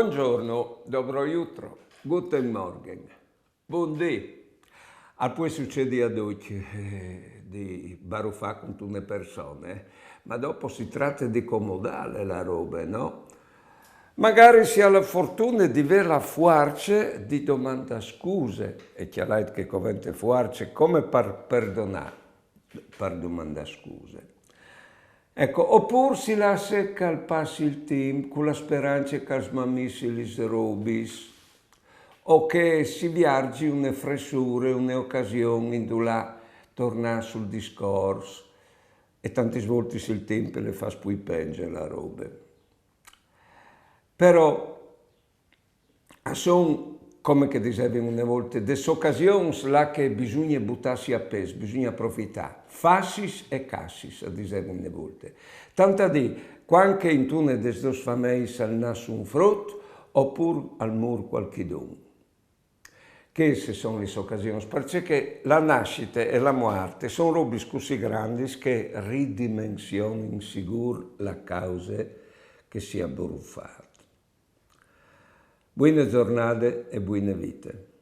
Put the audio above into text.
Buongiorno, dobro jutro, guten Morgen, buondì. Poi succede ad oggi di baruffare con tutte le persone, ma dopo si tratta di comodare la roba, no? Magari si ha la fortuna di avere la fuarce di domandare scuse, e chiaramente che covente fuarce come per perdonare, per domandare scuse. Ecco, oppure si lascia che passi il tempo con la speranza che smammissi le robis, o che si viaggi una fressura, un'occasione in cui tornare sul discorso, e tante volte il tempo le fa poi peggio la roba. Però sono, come che dicevano una volta, delle occasioni là che bisogna buttarsi a peso, bisogna approfittare. Fassis e cassis, dicevano una volta. Tanto di, quando in tune des dos fameis al naso un frutto, oppure al muro qualche dono. Che se sono le occasioni? Perché la nascita e la morte sono robe così grandi che ridimensionano sicuro la causa che si è abbuffata. Buone giornate e buone vite.